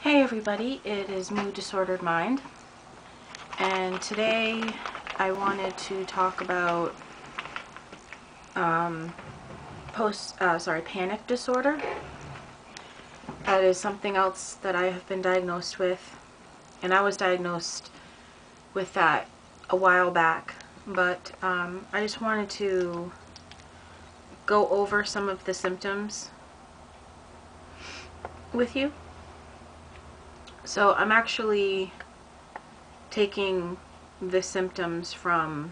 Hey everybody, it is Mood Disordered Mind, and today I wanted to talk about panic disorder. That is something else that I have been diagnosed with, and I was diagnosed with that a while back, but I just wanted to go over some of the symptoms with you. So I'm actually taking the symptoms from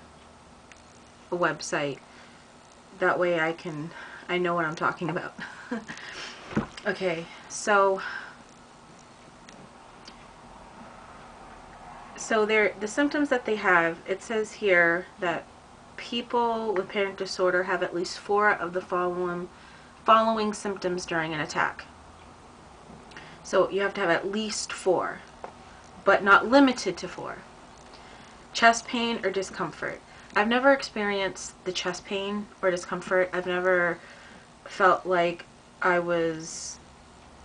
a website. That way I know what I'm talking about. Okay, so the symptoms that they have, it says here that people with panic disorder have at least 4 of the following symptoms during an attack. So you have to have at least 4, but not limited to 4. Chest pain or discomfort. I've never experienced the chest pain or discomfort. I've never felt like I was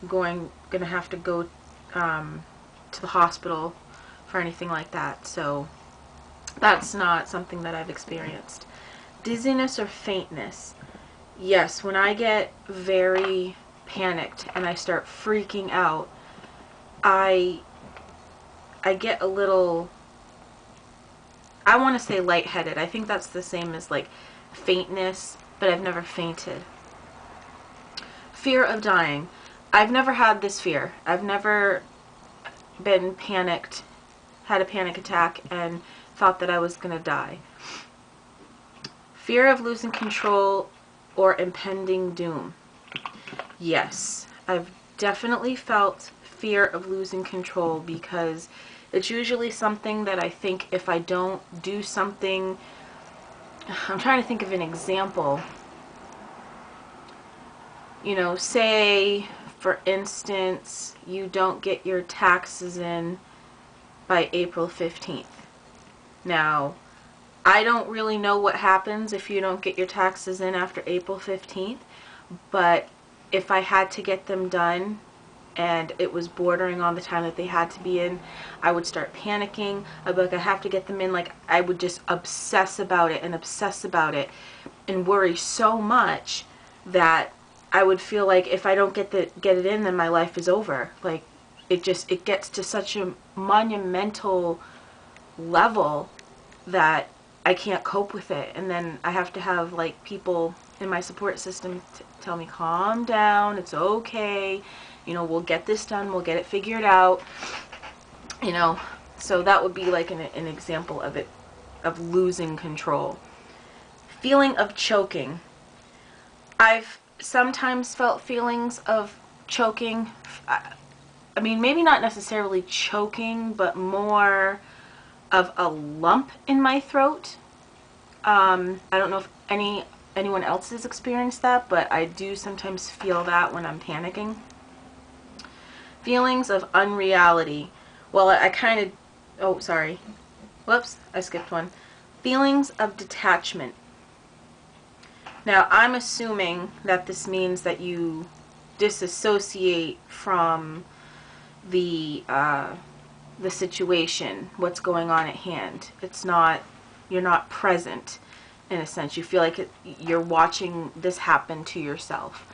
gonna have to go to the hospital for anything like that. So that's not something that I've experienced. Dizziness or faintness. Yes, when I get very panicked and I start freaking out, I get a little, I want to say lightheaded. I think that's the same as like faintness, but I've never fainted. Fear of dying. I've never had this fear. I've never been panicked, had a panic attack, and thought that I was going to die. Fear of losing control or impending doom. Yes, I've definitely felt fear of losing control, because it's usually something that I think if I don't do something, I'm trying to think of an example. You know, say, for instance, you don't get your taxes in by April 15th. Now, I don't really know what happens if you don't get your taxes in after April 15th, but if I had to get them done and it was bordering on the time that they had to be in, I would start panicking. I'd be like, I have to get them in. Like, I would just obsess about it and worry so much that I would feel like if I don't get it in, then my life is over. Like, it gets to such a monumental level that I can't cope with it, and then I have to have like people in my support system tell me, calm down, it's okay, you know, we'll get this done, we'll get it figured out, you know. So that would be like an example of it, of losing control. Feeling of choking. I've sometimes felt feelings of choking. I mean, maybe not necessarily choking, but more of a lump in my throat. I don't know if anyone else has experienced that, but I do sometimes feel that when I'm panicking. Feelings of unreality. Well, I kind of, oh, sorry. Whoops, I skipped one. Feelings of detachment. Now, I'm assuming that this means that you disassociate from the situation, what's going on at hand. It's not, you're not present in a sense. You feel like you're watching this happen to yourself.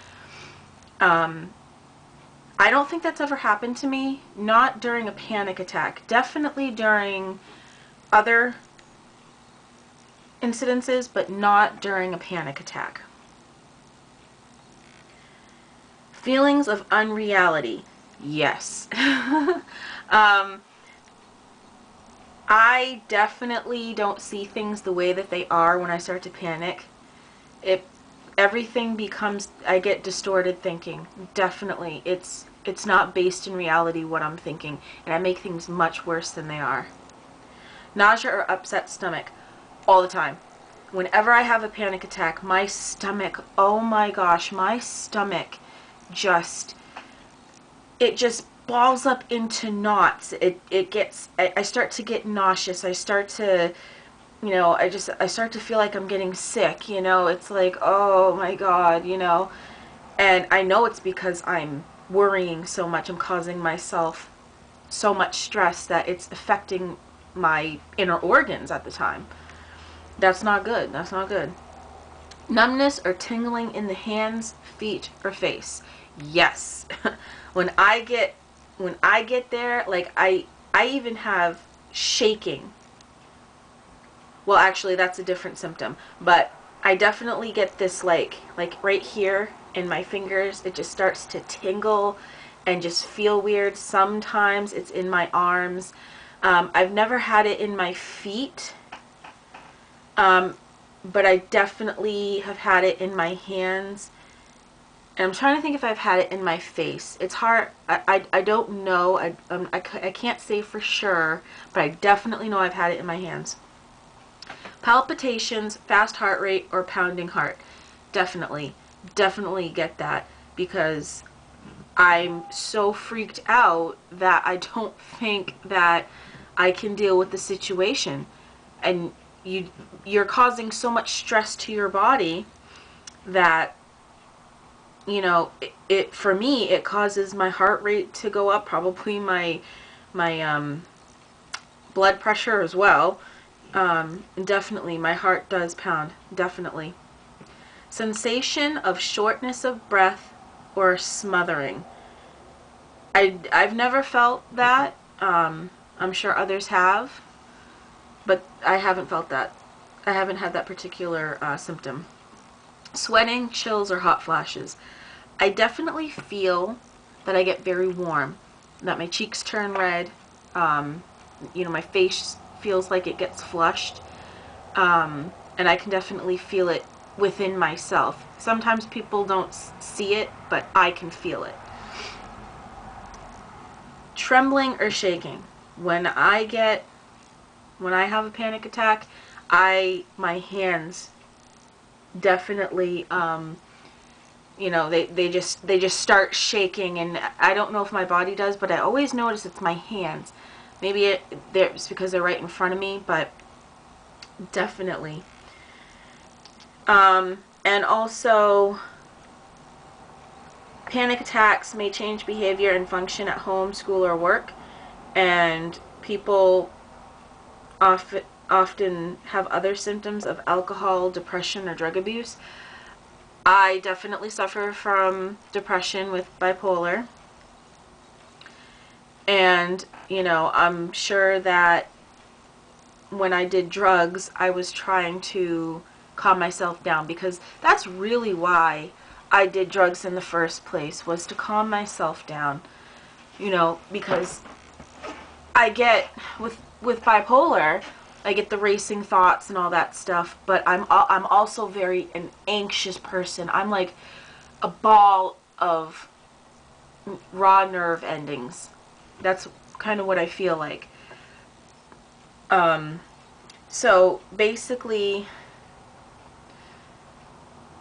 I don't think that's ever happened to me. Not during a panic attack. Definitely during other incidences, but not during a panic attack. Feelings of unreality. Yes. I definitely don't see things the way that they are when I start to panic. Everything becomes, I get distorted thinking. Definitely. It's not based in reality what I'm thinking, and I make things much worse than they are. Nausea or upset stomach. All the time. Whenever I have a panic attack, my stomach, oh my gosh, my stomach just balls up into knots. I start to get nauseous. I start to, you know, I start to feel like I'm getting sick, you know. It's like, oh my God, you know. And I know it's because I'm worrying so much. I'm causing myself so much stress that it's affecting my inner organs at the time. That's not good. That's not good. Numbness or tingling in the hands, feet, or face. Yes. when I get there, like I even have shaking. Well, actually that's a different symptom, but I definitely get this like right here in my fingers, it just starts to tingle and just feel weird. Sometimes it's in my arms. I've never had it in my feet. But I definitely have had it in my hands. And I'm trying to think if I've had it in my face. It's hard. I don't know. I can't say for sure, but I definitely know I've had it in my hands. Palpitations, fast heart rate, or pounding heart. Definitely get that, because I'm so freaked out that I don't think that I can deal with the situation. And you're causing so much stress to your body that, you know, it for me, it causes my heart rate to go up, probably my blood pressure as well. Definitely my heart does pound, definitely. Sensation of shortness of breath or smothering. I've never felt that. I'm sure others have, but I haven't felt that. I haven't had that particular symptom. Sweating, chills, or hot flashes. I definitely feel that I get very warm, that my cheeks turn red, you know, my face feels like it gets flushed, and I can definitely feel it within myself. Sometimes people don't see it, but I can feel it. Trembling or shaking. When I have a panic attack, my hands definitely, you know, they just start shaking, and I don't know if my body does, but I always notice it's my hands. Maybe it's because they're right in front of me, but definitely. And also, panic attacks may change behavior and function at home, school, or work, and people often have other symptoms of alcohol, depression, or drug abuse. I definitely suffer from depression with bipolar, and you know, I'm sure that when I did drugs, I was trying to calm myself down, because that's really why I did drugs in the first place, was to calm myself down, you know, because I get with bipolar, I get the racing thoughts and all that stuff, but I'm also very an anxious person. I'm like a ball of raw nerve endings. That's kind of what I feel like. So basically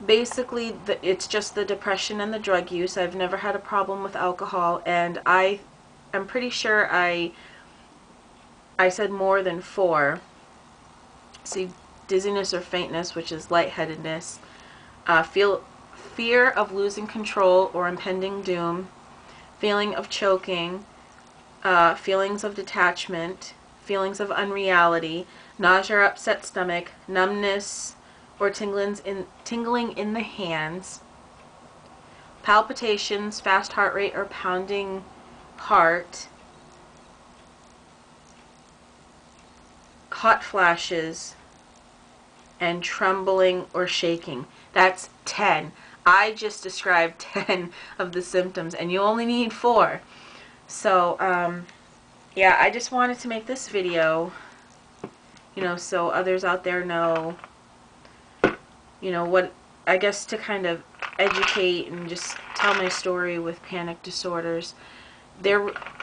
it's just the depression and the drug use. I've never had a problem with alcohol, and I'm pretty sure I said more than 4. See, dizziness or faintness, which is lightheadedness, fear of losing control or impending doom, feeling of choking, feelings of detachment, feelings of unreality, nausea or upset stomach, numbness or tingling in the hands, palpitations, fast heart rate or pounding heart, hot flashes, and trembling or shaking. That's 10. I just described 10 of the symptoms, and you only need 4. So, yeah, I just wanted to make this video, you know, so others out there know, you know, what, I guess, to kind of educate and just tell my story with panic disorders. They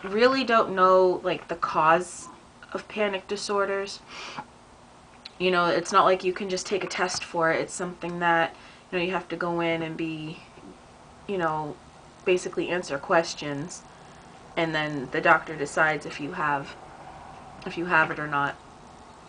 really don't know, like, the cause of panic disorders. You know, it's not like you can just take a test for it. It's something that, you know, you have to go in and be, you know, basically answer questions, and then the doctor decides if you have it or not,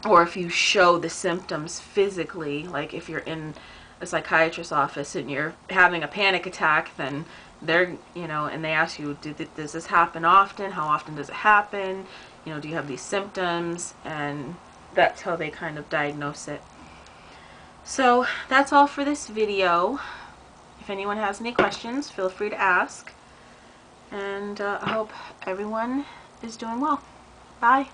or if you show the symptoms physically. Like if you're in a psychiatrist's office and you're having a panic attack, then they're, you know, and they ask you, does this happen often? How often does it happen? You know, do you have these symptoms? And that's how they kind of diagnose it. So that's all for this video. If anyone has any questions, feel free to ask. And I hope everyone is doing well. Bye.